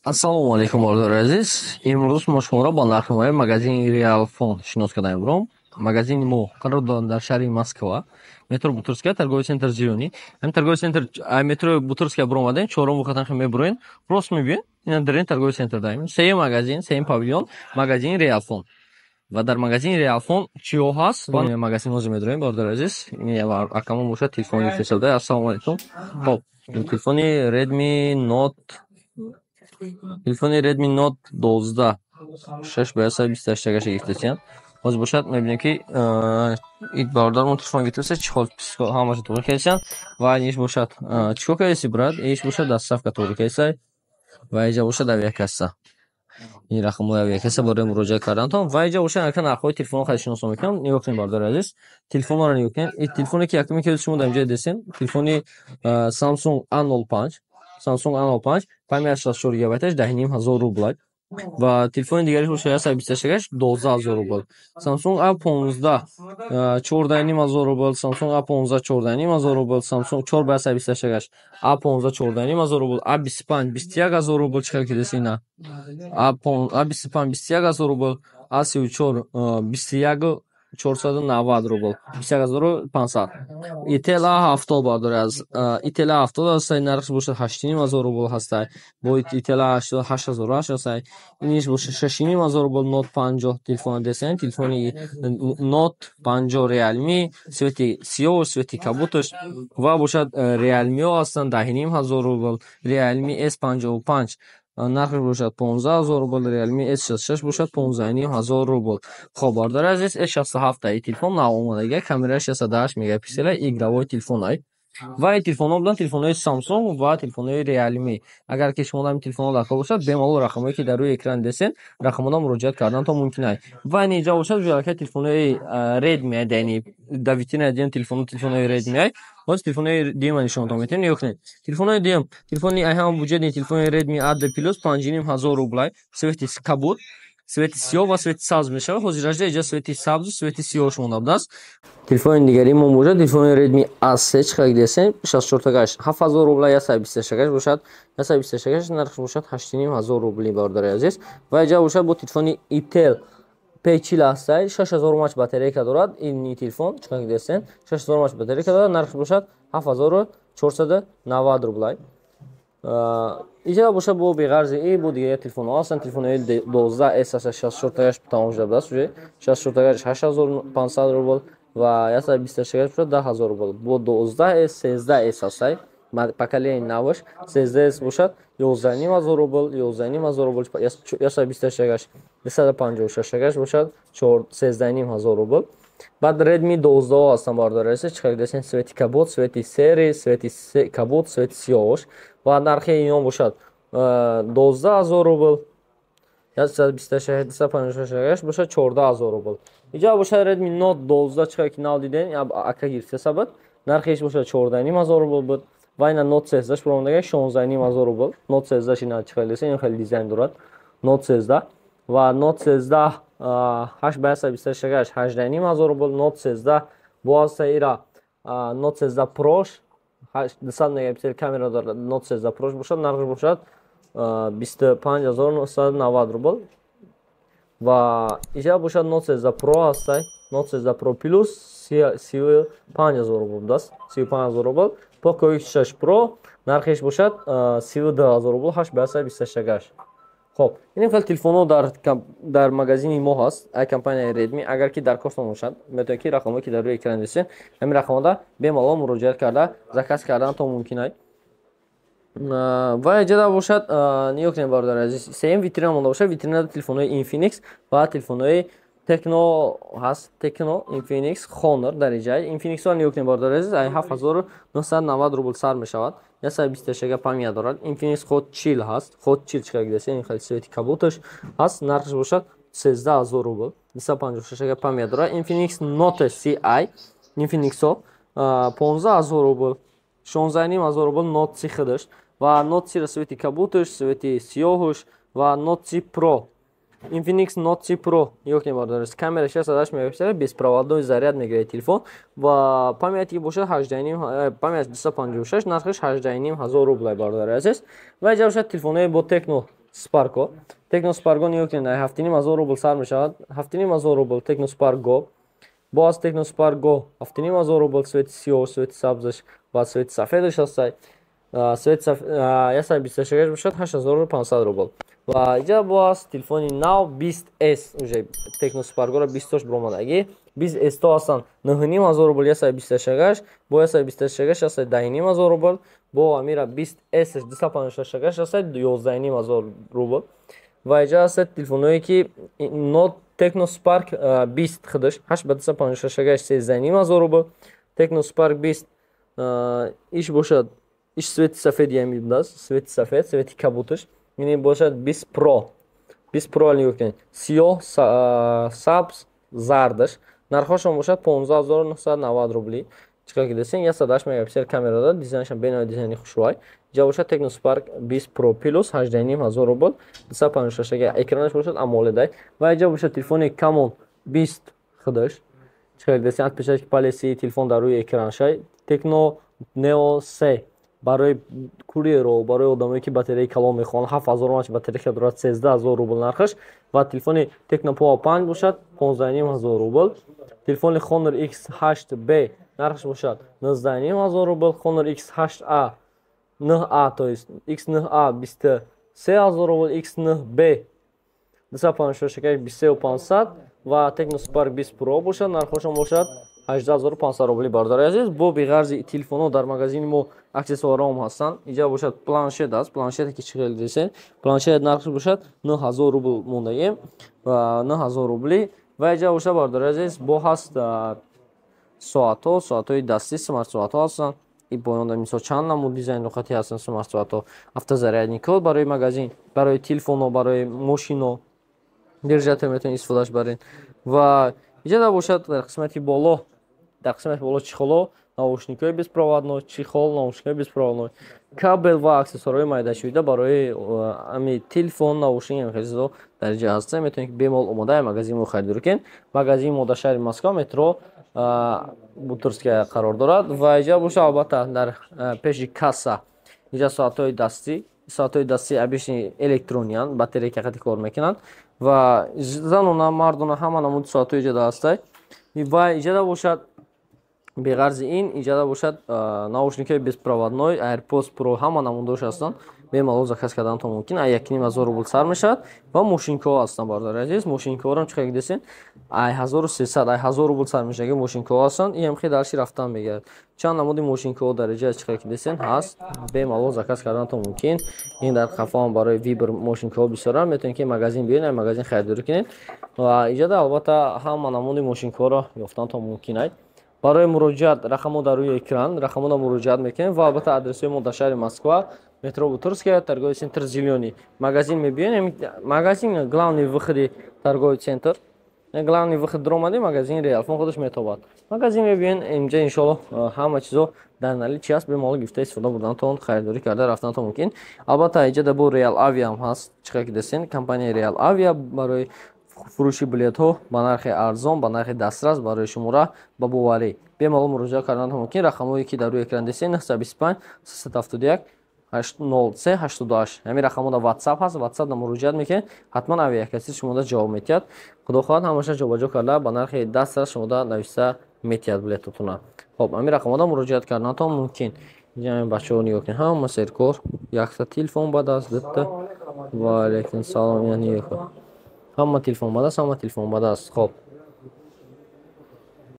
Ассалому алейкум, бардор азиз. Имрӯз мо шуморо ба нархномаи магазини Realfon шинос кардаем. Магазини мо қарор дорад дар шаҳри Москва, метро Бутырская, торговый центр Зелёний. Ҳамин торговый центр метро Бутырская биромадем, чорум вухатанхи мебурен, рост мебиен, ина дарин торговый центр даем. Сеюм магазин, сеюм павильон, магазини Realfon. Ва дар магазини Realfon чиё ҳаст? Ба магазин ҳозир медорем, бардор азиз. Ин акамо бошад, телефони фесалда. Ассалому алейкум. Хоб, телефони Redmi Note 12 6 ба 128 тагаши гирифтасиян. Ҳозир бошад мебинем ки ит бародармон телефон гирифтаса, чӣ хол ҳамаша тоғри кардасан. Ва иш бошад чико кардасӣ брат? Иш бошад доставка тоғри кардасай. Ва иҷа бошад авиакасса. Ин рақамҳои авиакасса барои муроҷиат карданатон. Ва иҷа бошад ака нархҳои телефонҳо хеле шиноса мекунам. Нигоҳ кунед бардор азиз. Телефонҳоро нигоҳ кунед. Ин телефоне ки якуме ки шумо дар инҷо дидесен, телефони Samsung A05. Samsung A05 564 гигабайташ 10500 рубль. Ва телефони дигариш бошад 128 12000 рубль. Samsung A15 14500 рубль, Samsung A15 14500 рубль, Samsung 4 ба 128 A15 14500 рубль, A25 21000 рубль чиқар кидасина. A25 21000 рубль, A34 21 490 рубль, 21500. Itel A70 бардор аз Itel A70 ҳастай, нархш бошад 8500 рубль ҳастай. Бо Itel A80 8800 ҳастай. Иниш бошад 6500 рубль. Note 50 телефон десен, телефони Note 50 Realme, свети сиёҳ, свети кабуташ. Ва бошад Realme ҳастан 10500 рубль, Realme S55 нархш бошад 15000 рубль, Realme S66 бошад 15000 рубль. Хоб бардор азиз, S67 ин телефон нав омадаги, камерааш 68 мегапиксела, игравой телефон ай. Ва ин телефонҳо буданд телефонҳои Samsung ва телефонҳои Realme. Агар ки шумо ҳамин телефонҳо дар кор бошад, бемалол рақамҳое ки дар рӯи экран десен, рақамҳоро муроҷиат карданатон мумкин ай. Ва ин иҷо бошад ҷояка телефонҳои Redmi ай, дани дар витрина дидем телефонҳои Redmi ай. Ҳозир телефонҳои диюма нишонатон метавонем нигоҳ кунед. Телефонҳои диюм, телефони ай ҳам буҷеди телефони Redmi AD Plus 5500 рубль, свети кабут, свети сиёҳ ва свети сабз мешавад. Ҳозирашда иҷа свети сабзу свети сиёҳш монда будааст. Телефони дигари мо бошад телефони Redmi A3 чиқар десен 64 тагаш 7000 рубль, 128 бошад, 128 нархш бошад 8500 рубли бардори азиз. Ва иҷа бошад бо телефони Itel P40 ҳастай, 6000 мач батарейка дорад. Ин телефон чиқар десен 6000 мач батарейка дорад, нархш бошад 7490 рубль. Иҷа бошад бо беғарзи бо дигари телефонҳо ҳастанд. Телефони 12S 64 тагаш тамом шуда будааст уже 64 тагаш 8500 рубль ва 128 бошад 10000 рубль. Бо 12S 13S ҳастай, поколени наваш 13S бошад 11500 рубль, 11500 рубль, 128 256 бошад 13500 рубль. Баъд Redmi 12 ҳастанд бардор аст, чиқар десен свети кабут, свети сери, свети кабут, свети сиёҳш. Ва нархи инҳо бошад 12000 рубль, 126 256 бошад 14000 рубль. Иҷа бошад Redmi Note 12 чиқар ки нав диден, ака гирифтаса буд, нархиш бошад 14500 рубль буд. Ва ина Note 13 биромадаги 16500 рубль. Note 13 ина чиқар десен, ин хеле дизайн дорад. Note 13 ва Note 13 8 ба 128 18500 рубль. Note 13 бо аста ира Note 13 Pro 200 мегапиксел камера дорад. Note 13 Pro бошад, нархш бошад 25990 рубль. Ва иҷа бошад Note 13 Pro ҳастай, Note 13 Pro Plus 35000 рубль будааст, 35000 рубль. Poco X6 Pro нархиш бошад 32000 рубль, 8 ба 128. Хоб, ин хел телефонҳо дар магазини мо ҳаст, ай компанияи Redmi. Агар ки даркостон бошад, метавонед ки рақамҳое ки дар рӯи экран десен, ҳамин рақамҳода бемалол муроҷиат карда заказ карданатон мумкин ай. Ва иҷа бошад нигоҳ кунед бардор азиз, сеюм витрина монда бошад. Витринада телефонҳои Infinix ва телефонҳои Tecno ҳаст, Tecno Infinix Honor дар иҷа. Infinix-ҳо нигоҳ кунед бардор азиз, ай 7990 рубль сар мешавад, 128 памия дорад. Infinix Hot Chill ҳаст, Hot Chill чиқар десен, ин хеле свети кабуташ ҳаст, нархш бошад 13000 рубль, 256 памия дорад. Infinix Note CI Infinix-ҳо 15000 рубль, 16500 рубль. Note C хидаш ва Note C свети кабуташ, свети сиёҳш ва Note C Pro. Infinix Note C Pro нигоҳ кунед бардор аст, камера 68 мегапиксел, беспроводной заряд мегирад телефон ва памяти ки бошад 8.5, памяти 256, нархиш 8500 рубль бардор азиз. Ва иҷа бошад телефонҳои бо Tecno Sparko. Tecno Sparko Newyork'in 7,500 рубл сар мешавад. 7,500 рубл Tecno Spark Go. باز Tecno Spark Go 7,500 рубл цвети сиёҳ, цвети сабзаш ва цвети сафедаш ҳастад. Цвети 126 бошад 8500 рубл. Ва иҷа боз телефони нав 20S уже Tecno Spark Go 20-тош бромадаги. 20S то ҳастанд 9,500 рубл 128, бо 128 ҳастад 10,500 рубл, бо амира 20S 256 ҳастад 11,500 рубл. Ва иҷа ҳастад телефоное ки Note Tecno Spark 20 худаш 856 13,500 рубл. Tecno Spark 20 иш бошад, иш цвети сафед ямидаст, цвети сафед, цвети кабуташ. Ини бошад 20 Pro. 20 Pro али ёктен. Сиёҳ, сабз, зардаш. Нархошон бошад 15990 рубли. Чикар ки десен 108 мегапиксел камера дорад, дизайншон бенои дизайни хушрӯй. Иҷа бошад Tecno Spark 20 Pro Plus 8500 рубл, 256 экранаш бошад AMOLED. Ва иҷа бошад телефони Camon 20 худаш. Чикар ки десен отпечатки палеси телефон дар рӯи экраншай. Tecno Neo 3 барои курьеро, барои одамое ки батареяи калон мехоҳанд 7000 мах батарея дорад 13000 рубл нархаш. Ва телефони Tecno Power 5 бошад 15500 рубл. Телефони Honor X8B нархаш бошад 19500 рубл. Honor X8A 9A, то есть X9A 23000 рубл, X9B 256 23500 ва Tecno Spark 20 Pro бошад, нархошон бошад 18500 рубли. Бардори азиз, бо биғарзи телефонҳо дар магазини мо аксессуарҳоам ҳастанд. Иҷа бошад планшет аст, планшете ки чӣ хел десен, планшет нархаш бошад 9000 рубл мондаем ва 9000 рубли. Ва иҷа бошад бардори азиз, бо ҳаст соатҳо, соатҳои дастӣ, смарт соатҳо ҳастанд. И поёнда мисол чанд намуд дизайн нуқати ҳастанд смарт соатҳо. Автозарядник код барои магазин, барои телефонҳо, барои мошино держател метавонед истифодаш баред. Ва иҷа бошад дар қисмати боло, чихоло, наушникҳои беспроводной, чихол, наушникҳои беспроводной, кабел ва аксессуарҳои майдашавида барои ами телефон, наушник ҳамин хизо дар иҷа ҳаста. Метавонед бемол омодаи магазини мо харидорӣ кунед. Магазини мо дар шаҳри Москва, метро Бутырская қарор дорад. Ва иҷа бошад албатта дар пеши касса иҷа соатҳои дастӣ обычни электрониянд, батарея ки қати кор мекунанд. Ва занона, мардона ҳама намуди соатҳои иҷада ҳастанд. Ва иҷада бошад биғарзи ин, иҷада бошад наушникҳои беспроводной, AirPods Pro ҳама намудош ҳастанд. Бемалол заказ карданатон мумкин. 1500 рубл сар мешавад. Ва мошинкаҳо ҳастанд бардори азиз. Мошинкаҳоро чӣ десен 1300 1000 рубл сар мешавад. Мошинкаҳо ҳастанд. Ин ҳам хеле дарши рафтан мегардад. Чанд намуди мошинкаҳо дар иҷа чӣ десен ҳаст. Бемалол заказ карданатон мумкин. ин дар қафаам барои Viber мошинкаҳо бисёр метавонед ки магазин биёед, магазин харидорӣ кунед. Ва иҷада албатта ҳама намуди мошинкаҳоро ёфтанатон мумкин аст. барои муроҷиат рақамҳо дар рӯи экран, рақамҳоро муроҷиат мекунем ва албатта адресҳои мо дар шаҳри Москва, метро Бутырская, торговый центр Зелёный. Магазин мебиёнем, магазин главный выходи торговый центр. Главный выход дромади магазин Реал, фон худаш метобад. Магазин мебиён, инҷа иншоаллоҳ ҳама чизо дар наличӣ аст, бемалол гифта истифода бурдантон, харидорӣ карда рафтанатон мумкин. Албатта иҷада бо Real Avia ҳам ҳаст, чиқар ки десен, компания Real Avia барои фурӯши билетҳо ба нархи арзон, ба нархи дастрас барои шумора ба боварӣ. Бемалол муроҷиат карданатон мумкин. Рақамҳое ки дар рӯи экран десен 925 371 0388. ҳамин рақамҳо дар WhatsApp ҳаст. WhatsApp дар муроҷиат мекунед, ҳатман авиакаси шумо ҷавоб метиҳад. Худо хоҳад ҳамаша ҷобаҷо карда ба нархи дастрас шумо нависта метиҳад билетотона. Хоб, ҳамин рақамҳо дар муроҷиат карданатон мумкин. ҷамъи бачаҳо нигоҳ кунед, ҳама серкор, якта телефон ба даст дитта. Ва алайкум салом, яъни ҳама телефон ба даст, ҳама телефон ба даст. Хоб.